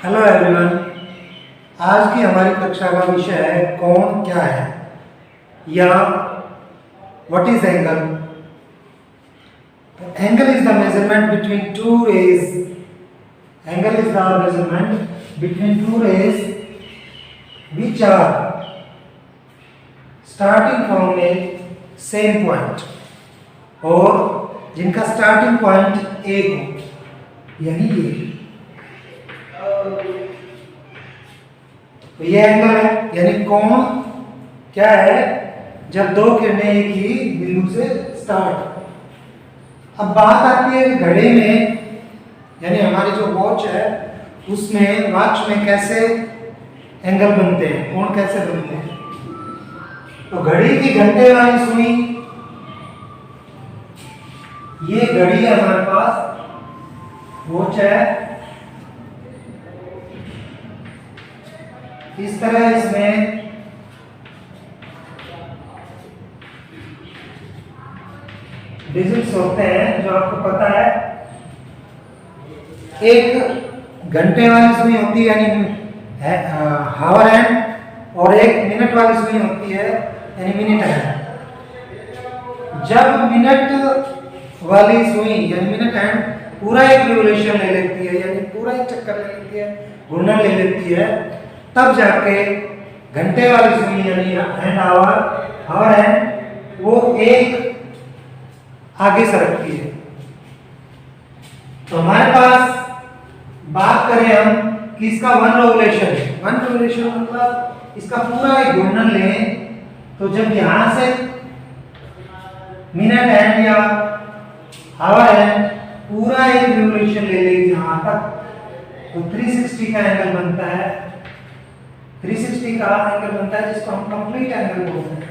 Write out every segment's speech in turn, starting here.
Hello everyone. आज की हमारी कक्षा का विषय है कोण क्या है या what is angle. Angle is the measurement between two rays. Angle is the measurement between two rays which are starting from a same point और जिनका स्टार्टिंग पॉइंट एक हो, यानी ये। तो ये एंगल है, यानी कोण क्या है जब दो किरणें एक ही बिंदु से स्टार्ट। अब बात आती है घड़ी में, यानी हमारी जो वॉच है उसमें वॉच में कैसे एंगल बनते हैं, कोण कैसे बनते हैं। तो घड़ी की घंटे वाली सुई, ये घड़ी है हमारे पास, वॉच है। इस तरह इसमें डिजिट्स होते हैं जो आपको पता है। एक घंटे वाली सुई होती है यानी हावर हैंड, और एक मिनट वाली सुई होती है यानी मिनट हैंड। जब मिनट वाली सुई यानी मिनट हैंड पूरा एक रिवोल्यूशन ले लेती है, यानी पूरा एक चक्कर ले लेती है, घूर्णन ले लेती है, तब जाके घंटे वाली सुई यानी हैंड हावर हैंड वो एक आगे सरकती है। तो हमारे पास बात करें हम कि इसका वन रिवोल्यूशन मतलब इसका पूरा एक घूर्णन लें, तो जब यहां से मिनट हैंड या हावर हैंड पूरा एक रिवोल्यूशन ले लेगी यहां तक, तो 360 का एंगल बनता है। 360 का एंगल बनता है जिसको हम कंप्लीट एंगल बोलते हैं,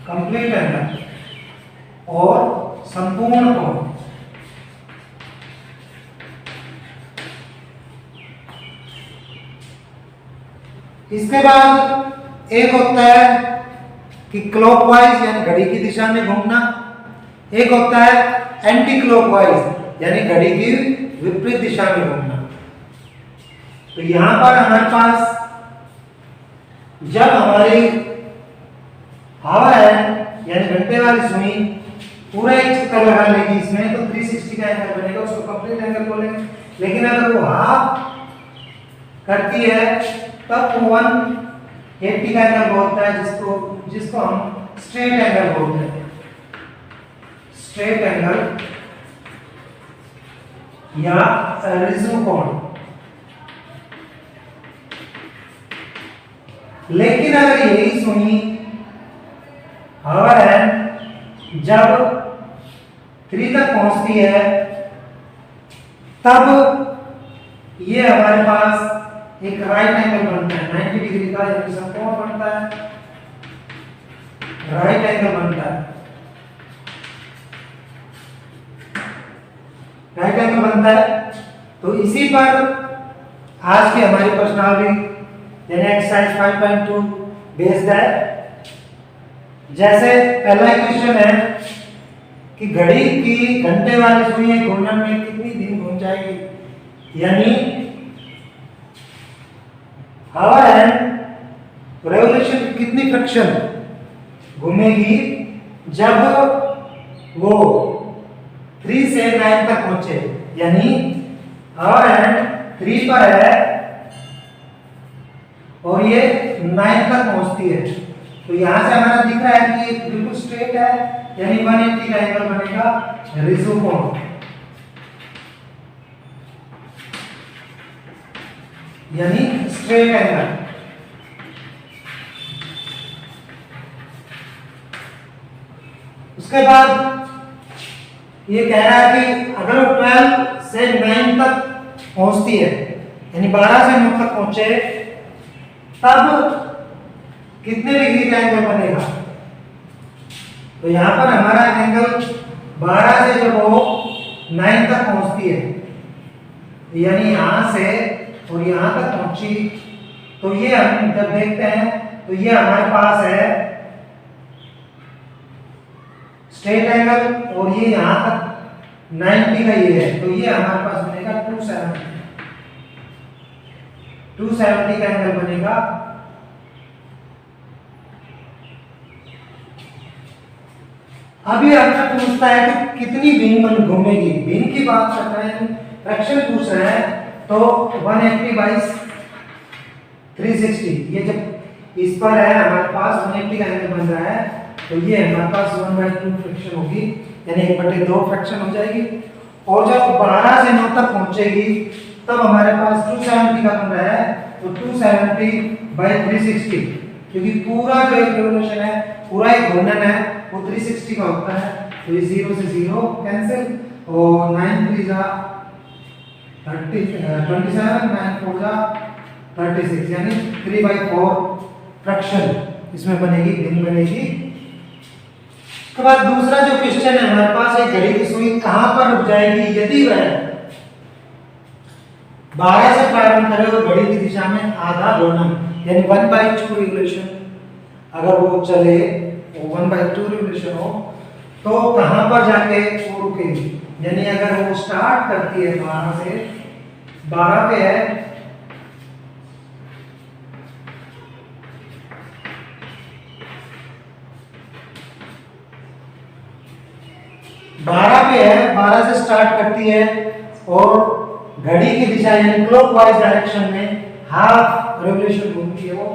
कंप्लीट एंगल और संपूर्ण कोण। इसके बाद एक होता है कि क्लॉकवाइज यानी घड़ी की दिशा में घूमना, एक होता है एंटी क्लॉकवाइज यानी घड़ी की विपरीत दिशा में घूमना। तो यहां पर हमारे पास जब हमारी हावर हैंड यानी घंटे वाली सुई पूरा एक चक्कर लगा लेगी इसमें, तो 360 का एंगल बनेगा, उसको कंप्लीट एंगल बोलेंगे। लेकिन अगर वो हाफ करती है तब 180 का एंगल बोलता है, जिसको हम स्ट्रेट एंगल बोलते हैं, स्ट्रेट एंगल या रिजु कोण। लेकिन अगर यही सुई हावर हैंड जब 3 तक पहुंचती है, तब ये हमारे पास एक राइट एंगल बनता है 90 डिग्री का, यानी समकोण बनता है, राइट एंगल बनता है, राइट एंगल बनता है। तो इसी पर आज की हमारी प्रश्नावली यानी एक्सरसाइज 5.2 बेस्ड है। जैसे पहला क्वेश्चन है कि घड़ी की घंटे वाली सुई घूर्णन में कितनी दिन घूम जाएगी, यानी हावर हैंड रेवोल्यूशन कितनी फ्रिक्शन घूमेगी जब वो 3 से 9 तक पहुंचे, यानी हावर हैंड 3 पर है और ये 9 तक पहुंचती है। तो यहां से हमारा दिख रहा है कि ये बिल्कुल स्ट्रेट है, यानी 180 का एंगल बनेगा रिजु कोण, यानी स्ट्रेट एंगल। उसके बाद ये कह रहा है कि अगर 12 से 9 तक पहुंचती है, यानी 12 से 9 तक पहुंचे, तब कितने डिग्री का एंगल बनेगा। तो यहां पर हमारा एंगल 12 से जब वो 9 तक पहुंचती है, यानी यहां से और यहां तक पहुंची, तो ये हम जब देखते हैं तो ये हमारे पास है स्ट्रेट एंगल, और ये यहां तक 90 का ये है, तो ये हमारे पास बनेगा 270। 270 का एंगल बनेगा। अभी आपसे पूछता है कि कितनी विंग घूमेगी, विंग की बात कर रहे हैं, फ्रैक्शन पूछ रहे हैं, तो 180 बाई 360, ये जब इस पर है हमारे पास 180 का एंगल बन रहा है, तो ये हमारे पास 1/2 फ्रैक्शन होगी, यानी 1/2 फ्रैक्शन हो जाएगी। और जब 12 से 9 तक पहुंचेगी तब हमारे पास 270 का बन रहा है, तो 270 बाई 360, क्योंकि पूरा जो एक रिवोल्यूशन है, पूरा एक घूर्णन है, वो 360 का होता है, तो ये 0 से 0 कैंसिल, और 9 3 जा 30 27, 9 4 जा 36, यानी 3/4 फ्रैक्शन इसमें बनेगी, विंग बनेगी। उसके बाद दूसरा जो क्वेश्चन है हमारे पास, एक घड़ी की सुई कहां पर रुक जाएगी यदि वह 12 से प्रारंभ करे और घड़ी की दिशा में आधा घूर्णन, यानी 1/2 रिवोल्यूशन अगर वो चले, 1/2 रिवोल्यूशन हो, तो कहां पर जाके वो रुकेगी। यानी अगर वो स्टार्ट करती है 12 से, 12 पे है, बारह पे है, 12 से स्टार्ट करती है और घड़ी की दिशा यानी क्लॉकवाइज डायरेक्शन में हाफ रिवोल्यूशन घूमती है वो,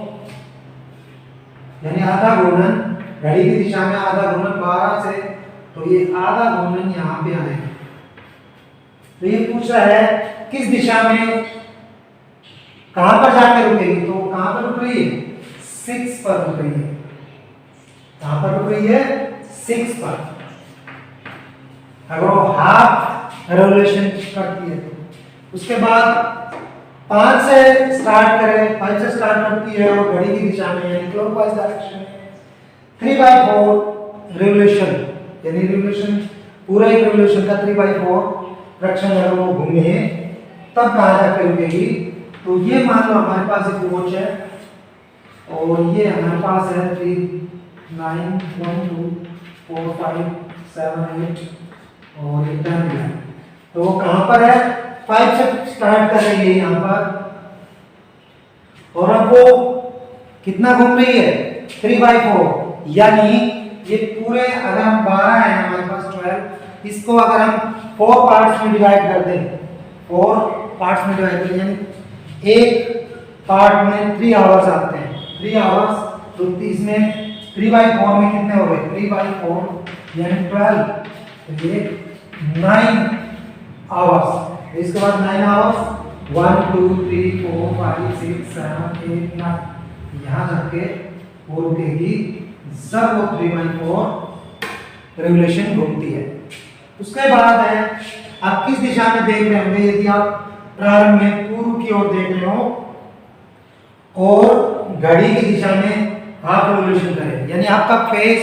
यानी आधा घूर्णन, घड़ी की दिशा में आधा घूर्णन 12 से, तो ये आधा घूर्णन यहाँ पे आएगा। तो ये पूछ रहा है किस दिशा में कहां पर जाकर रुकेगी, तो कहां पर रुक रही है, 6 पर रुक रही है। कहां पर रुक रही है, 6 पर। अगर वो हाफ रिवोल्यूशन करती है तो उसके बाद 5 से स्टार्ट करें, 5 से स्टार्ट करती है और घड़ी की दिशा में यानी क्लॉकवाइज डायरेक्शन में 3/4 रिवोल्यूशन, यानी रिवोल्यूशन पूरा एक रिवोल्यूशन का 3/4 फ्रैक्शन अगर वो घूमे तब कहां जाकर रुकेगी। तो ये मान लो हमारे पास एक वॉच है और ये हमारे पास है 3 9 1 2 4 5 7 8 और ये 10 है, तो वो कहां पर है, 5 से स्टार्ट कर रही है यहाँ पर, और अब वो कितना घूम रही है, 3/4, यानी ये पूरे अगर हम 12 है हमारे पास 12, इसको अगर हम 4 पार्ट्स में डिवाइड कर दें, 4 पार्ट्स में डिवाइड करें, यानी एक पार्ट में 3 आवर्स आते हैं, 3 आवर्स, तो इसमें 3/4 में कितने हो गए, 3/4 यानी 12, तो ये 9 आवर्स। इसके बाद 9 आवर्स 1 2 3 4 5 6 7 8 9, यहाँ जाके वो रुकेगी जब वो 3/4 रिवोल्यूशन घूमती है। उसके बाद है आप किस दिशा में देख रहे होंगे, यदि आप प्रारंभ में पूर्व की ओर देख रहे हो और घड़ी की दिशा में हाफ रिवोल्यूशन करें, यानी आपका फेस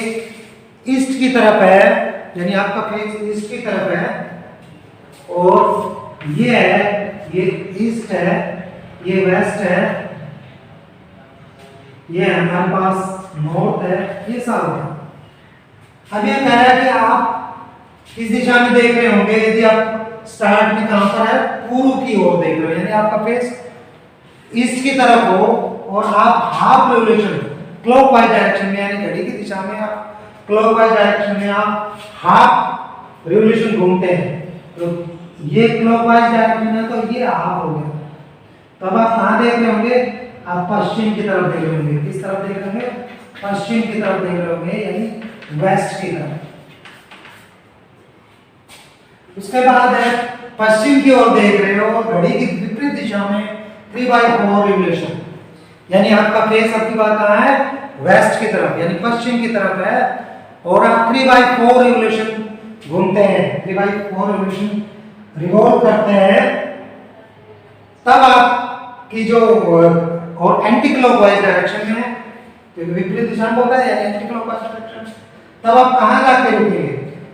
ईस्ट की तरफ है, यानी आपका फेस ईस्ट की तरफ है और ये है, ये ईस्ट है, ये वेस्ट है, ये हमारे पास नॉर्थ है, ये साउथ है। अब ये कह रहा है कि आप किस दिशा में देख रहे होंगे, यदि आप स्टार्ट में कहां पर है, पूर्व की ओर देख रहे हो, यानी आपका फेस ईस्ट की तरफ हो और आप हाफ रिवोल्यूशन क्लॉकवाइज डायरेक्शन में, यानी घड़ी की दिशा में आप क्लॉकवाइज डायरेक्शन में आप हाफ रिवोल्यूशन घूमते हैं, तो ये क्लॉकवाइज डायरेक्शन है तो ये हाफ हो गया। तब आप कहां देख रहे होंगे, आप पश्चिम की तरफ देख रहे होंगे। किस तरफ देख रहे होंगे, पश्चिम की तरफ देख रहे होंगे, यानी वेस्ट की तरफ। उसके बाद है पश्चिम की ओर देख रहे हो, घड़ी की विपरीत दिशा में 3/4 रिवोल्यूशन, यानी आपका फेस आपकी बात कहां है, वेस्ट की तरफ, यानी पश्चिम की तरफ है और आप 3/4 रिवोल्यूशन घूमते हैं, 3/4 रिवोल्यूशन रिवॉल्व करते हैं, तब आपकी जो और एंटी क्लॉकवाइज डायरेक्शन में है, तो विपरीत दिशा में होता है यानी एंटी क्लॉकवाइज डायरेक्शन, तब आप कहां जाके रुकेंगे,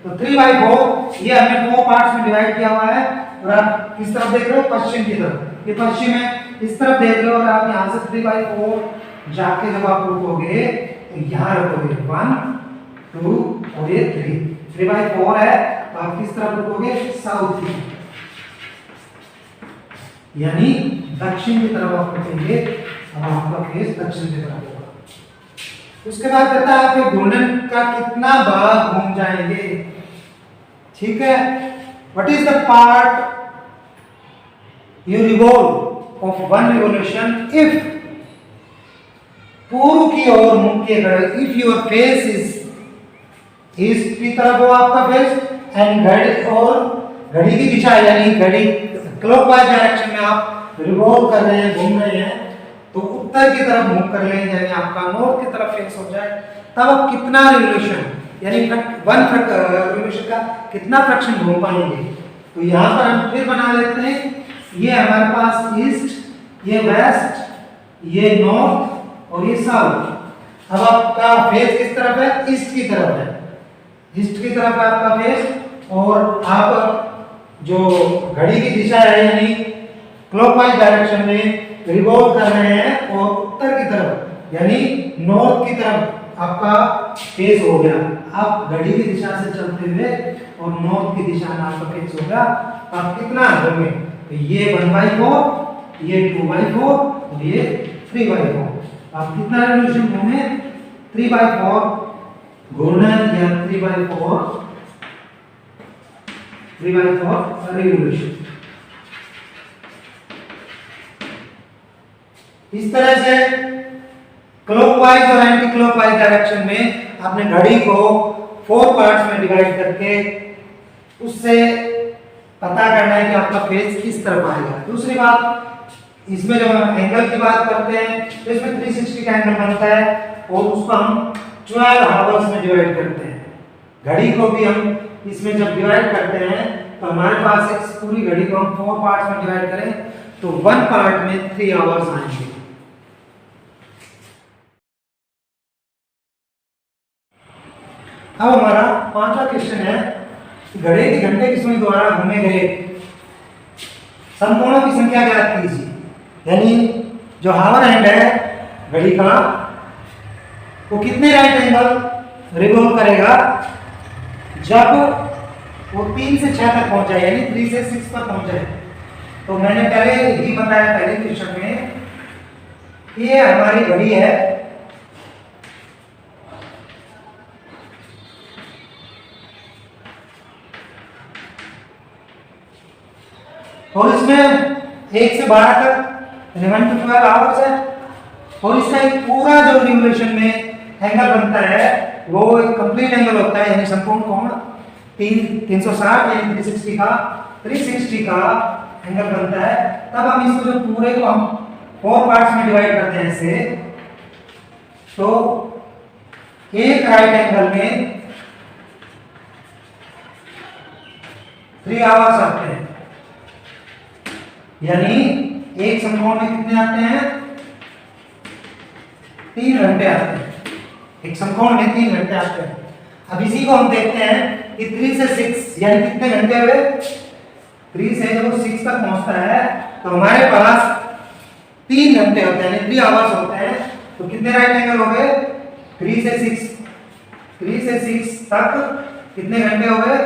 तो 3/4 ये हमने 4 पार्ट्स में डिवाइड किया हुआ है और आप किस तरफ देख रहे हो, पश्चिम की तरफ, ये पश्चिम है, इस तरफ देख रहे हो और आप यहां से 3/4 जाके जब आप रुकोगे तो यहां रुकोगे 1 2 और ये 3/4 है, तो आप किस तरफ रुकोगे, साउथ की। यानी दक्षिण की तरफ आप रखेंगे, अब आपका फेस दक्षिण की तरफ होगा। उसके बाद कहता है आप घूर्णन का कितना भाग घूम जाएंगे। ठीक है, what is the part you revolve of one revolution if, पूर्व की ओर मुख के घड़ी, if your face is east की तरफ हो आपका फेस, एंड घड़ी और घड़ी की दिशा यानी घड़ी क्लॉकवाइज डायरेक्शन में आप रिवॉल्व कर रहे हैं, घूम रहे हैं, तो उत्तर की तरफ मुख कर लें, यानी आपका नॉर्थ की तरफ फेस हो जाए। तब आप कितना रिवोल्यूशन यानी वन रिवोल्यूशन का कितना फ्रैक्शन घूम पाएंगे। तो यहाँ पर हम फिर बना लेते हैं, ये हमारे पास ईस्ट, ये वेस्ट, ये नॉर्थ और ये साउथ। अब आपका फेस किस तरफ है? ईस्ट की तरफ है, ईस्ट की तरफ है आपका फेस, और आप जो घड़ी की दिशा है यानी क्लॉकवाइज डायरेक्शन में रिवॉल्व कर रहे हैं, और उत्तर की तरफ यानी नॉर्थ की तरफ आपका फेस हो गया। आप घड़ी की दिशा से चलते हुए और नॉर्थ की दिशा में आपका फेस होगा। आप कितना घूमे? तो ये 1/4, ये 2/4 और ये 3/4। आप कितना रिवोल्यूशन घूमे? 3/4 घूर्णन या 3/4 रिवोल्यूशन। इस तरह से क्लॉकवाइज और एंटी क्लॉकवाइज डायरेक्शन में आपने घड़ी को 4 पार्ट्स में डिवाइड करके उससे पता करना है कि आपका फेस किस तरफ आएगा। दूसरी बात, इसमें जब हम एंगल की बात करते हैं तो इसमें 360 का एंगल बनता है, और उसको हम 12 आवर्स में डिवाइड करते हैं। घड़ी को भी हम इसमें जब डिवाइड करते हैं तो हमारे पास एक पूरी घड़ी को हम 4 पार्ट्स में डिवाइड करें तो 1 पार्ट में 3 आवर्स आएंगे। अब हमारा 5वां क्वेश्चन है, घड़ी के घंटे की सुई द्वारा घूमे गए समकोणों की संख्या ज्ञात कीजिए। यानी जो हावर हैंड है घड़ी का, वो कितने राइट एंगल रिवॉल्व करेगा जब वो 3 से 6 तक पहुंच जाए, यानी 3 से 6 पर पहुंच जाए। तो मैंने पहले ही बताया पहले क्वेश्चन में, ये हमारी घड़ी है, और इसमें 1 से 12 तक 11 to 12 आवर्स है, और इसका एक पूरा जो रिवोल्यूशन में एंगल बनता है वो एक कंप्लीट एंगल होता है, यानी संपूर्ण कोण 360 यानी 360 का एंगल बनता है। तब हम इसको जो पूरे को हम 4 पार्ट्स में डिवाइड करते हैं ऐसे, तो एक राइट एंगल में 3 आवर्स आते हैं, यानी एक समकोण में कितने आते हैं? 3 घंटे आते हैं। एक समकोण में 3 घंटे आते हैं। अब इसी को हम देखते हैं कि 3 से 6 यानी कितने घंटे हुए? 3 से जब 6 तक पहुंचता है तो हमारे पास 3 घंटे होते हैं, यानी 3 आवर्स होते हैं। तो कितने राइट एंगल हो गए? 3 से 6 तक कितने घंटे हो गए?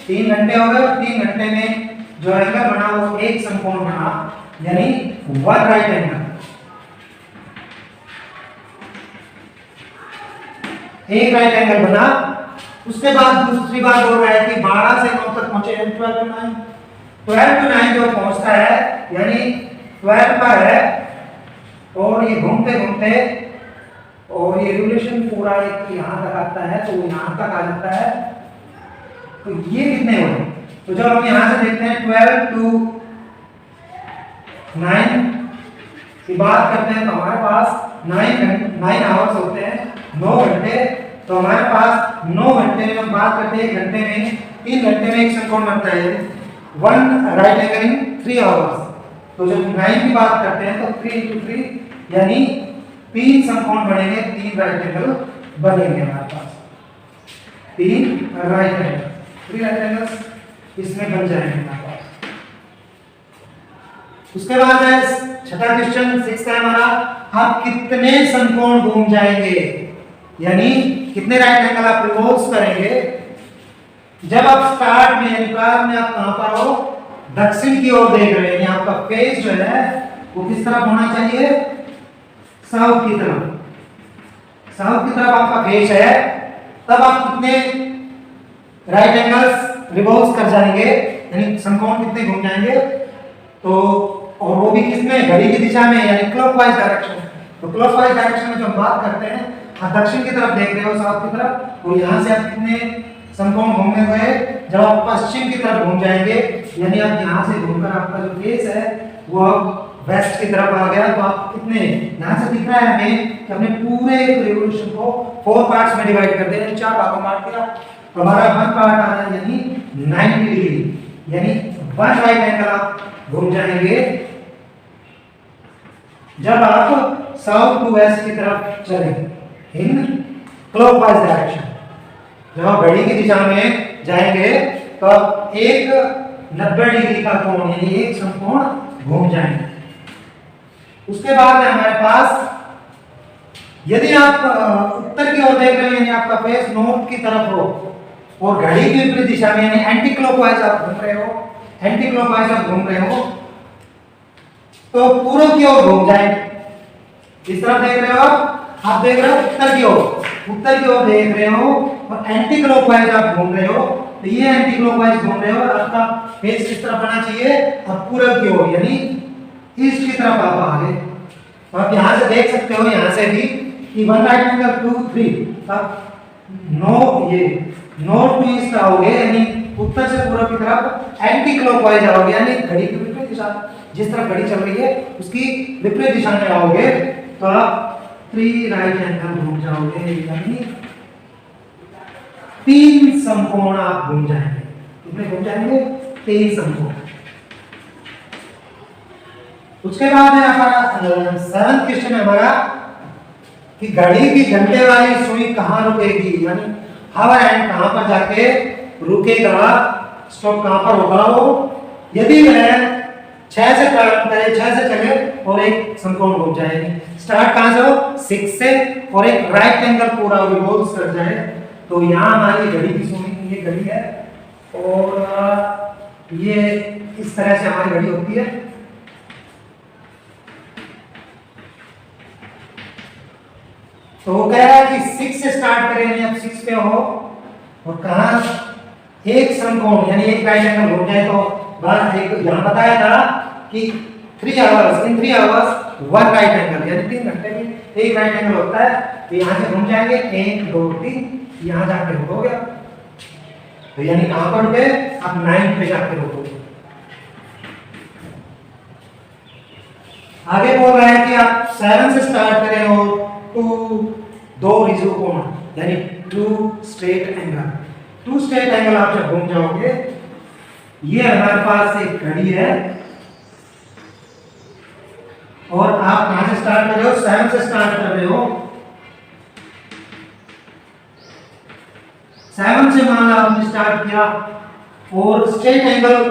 3 घंटे हो गए। 3 घंटे में जो एंगल बना वो एक समकोण बना, यानी 1 राइट एंगल। एक राइट एंगल बना। उसके बाद दूसरी बात हो रहा है कि 12 से 9 तक पहुंचे, 12 to 9 जो पहुंचता है यानी 12 पर है, और ये घूमते घूमते और ये रिवोल्यूशन पूरा एक यहाँ तक आता है, तो वो यहाँ तक आ जाता है। तो ये कितने हो? तो जब हम यहाँ से देखते हैं 12 to 9 की बात करते हैं तो हमारे पास 9 आवर्स होते हैं, 9 घंटे। तो हमारे पास 9 घंटे में हम बात करते हैं, 1 घंटे में 3 घंटे में एक समकोण बनता है, 1 राइट एंगल इन 3 आवर्स। तो जब 9 की बात करते हैं तो 3 into 3 यानी 3 समकोण बनेंगे, 3 राइट एंगल बनेंगे हमारे पास, 3 राइट एंगल, 3 राइट एंगल्स इसमें बन जाएंगे हमारे पास। उसके बाद है 6वां क्वेश्चन 6 है हमारा, आप कितने समकोण घूम जाएंगे, यानी कितने राइट एंगल आप रिवॉल्व करेंगे जब आप स्टार्ट में यानी प्रारंभ में आप कहां पर हो? दक्षिण की ओर देख रहे हैं, यानी आपका फेस जो है वो किस तरफ होना चाहिए, साउथ की तरफ। साउथ की तरफ आपका फेस है, तब आप कितने राइट एंगल्स रिवॉल्व कर जाएंगे, यानी समकोण कितने घूम जाएंगे, तो और वो भी किसमें, घड़ी की दिशा में, यानी क्लॉकवाइज डायरेक्शन। तो क्लॉकवाइज डायरेक्शन में जो हम बात करते हैं, आप दक्षिण की तरफ देख रहे हो, साउथ की तरफ, और यहाँ से आप कितने समकोण घूमे हुए, जब आप पश्चिम की तरफ घूम जाएंगे, यानी आप यहाँ से घूमकर आपका जो फेस है वो अब वेस्ट की तरफ आ गया, तो आप कितने, यहाँ से दिख रहा है हमें कि हमने पूरे रिवॉल्यूशन को 4 पार्ट्स में डिवाइड कर दिया, 4 भागों में बांट दिया, तो हमारा 1 पार्ट आ रहा है यानी 90 डिग्री, यानी 1 राइट एंगल आप घूम जाएंगे जब आप साउथ टू वेस्ट की तरफ चलेंगे इन क्लॉकवाइज डायरेक्शन। जब आप घड़ी की दिशा में जाएंगे तो आप एक 90 डिग्री का कोण, यानी एक समकोण घूम जाएंगे। उसके बाद है हमारे पास, यदि आप उत्तर की ओर देख रहे हैं, यानी आपका फेस नॉर्थ की तरफ हो और घड़ी की विपरीत दिशा में, यानी एंटी क्लॉकवाइज आप घूम रहे हो, एंटी क्लॉकवाइज आप घूम रहे हो, तो पूर्व की ओर घूम जाए। इस तरफ देख रहे हो आप देख रहे हो उत्तर की ओर, उत्तर की ओर देख रहे हो और एंटी क्लॉकवाइज आप घूम रहे हो, तो ये एंटी क्लॉकवाइज घूम रहे हो और आपका फेस किस तरफ आना चाहिए, और पूर्व की ओर, यानी ईस्ट की तरफ आप आ गए। तो आप यहाँ से देख सकते हो, यहाँ से भी कि 1 राइट एंगल 2 3, आप नॉर्थ टू ईस्ट आओगे, यानी उत्तर से पूर्व की तरफ एंटी क्लॉकवाइज आओगे, यानी घड़ी की विपरीत दिशा, जिस तरफ घड़ी चल रही है उसकी विपरीत दिशा में आओगे, तो आप 3 राइट एंगल घूम जाओगे, यानी 3 समकोण आप घूम जाएंगे। कितने घूम जाएंगे, 3 समकोण। उसके बाद है हमारा 7th क्वेश्चन है हमारा कि घड़ी की घंटे वाली सुई कहाँ रुकेगी, यानी हवर एंड कहाँ पर जाके रुकेगा, स्टॉप कहाँ पर होगा वो, यदि वह 6 से प्रारंभ करे, 6 से चले और एक समकोण घूम जाएगी। स्टार्ट कहाँ से हो, 6 से, और एक राइट एंगल पूरा रिवॉल्व कर जाए, तो यहाँ हमारी घड़ी की सुई, ये घड़ी है और ये इस तरह से हमारी घड़ी होती है। तो वो कह रहा है कि 6 से स्टार्ट करें, आप 6 पे हो और कहा एक समकोण, यानी एक राइट एंगल घूम जाए, तो बात एक यहाँ बताया था कि 3 आवर्स, इन 3 आवर्स 1 राइट एंगल, यानी 3 घंटे में एक राइट एंगल होता है। तो यहाँ से घूम जाएंगे 1 2 3, यहाँ जाके रुकोगे, तो यानी कहाँ पर रुके, आप 9 पे जाके रुकोगे। आगे बोल रहा है कि आप 7 से स्टार्ट करें और 2 रिजु कोण, यानी 2 स्ट्रेट एंगल, 2 स्ट्रेट एंगल आप जब घूम जाओगे, ये हमारे पास एक घड़ी है और आप कहां से स्टार्ट कर रहे हो, 7 से स्टार्ट कर रहे हो। 7 से मान लो आपने स्टार्ट किया और स्ट्रेट एंगल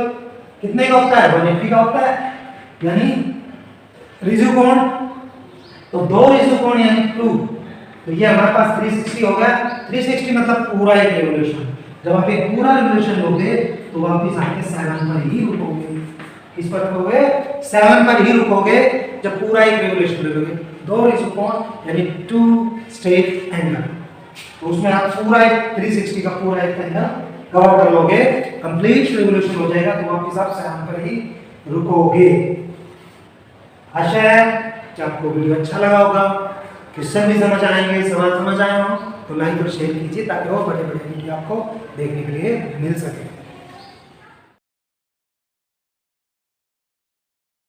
कितने का होता है, 180 का होता है, यानी रिजु कोण, तो 2 रिजु कोण यानी 2, तो ये हमारे पास 360 हो गया। 360 मतलब पूरा एक रिवॉल्यूशन। जब आप एक पूरा रिवॉल्यूशन लोगे तो वापस आके 7 पर ही रुकोगे। किस पर रुकोगे, 7 पर ही रुकोगे जब पूरा एक रिवॉल्यूशन लोगे। 2 रिजु कोण यानी 2 स्ट्रेट एंगल, तो उसमें आप पूरा एक 360 का पूरा एक एंगल कवर कर लोगे, कंप्लीट रिवॉल्यूशन हो जाएगा, तो वापस आप 7 पर ही रुकोगे। आशा है कि आपको वीडियो अच्छा लगा होगा, क्वेश्चन भी समझ आएंगे, सवाल समझ आए हो तो लाइक और शेयर कीजिए ताकि और बड़े बड़े वीडियो आपको देखने के लिए मिल सके।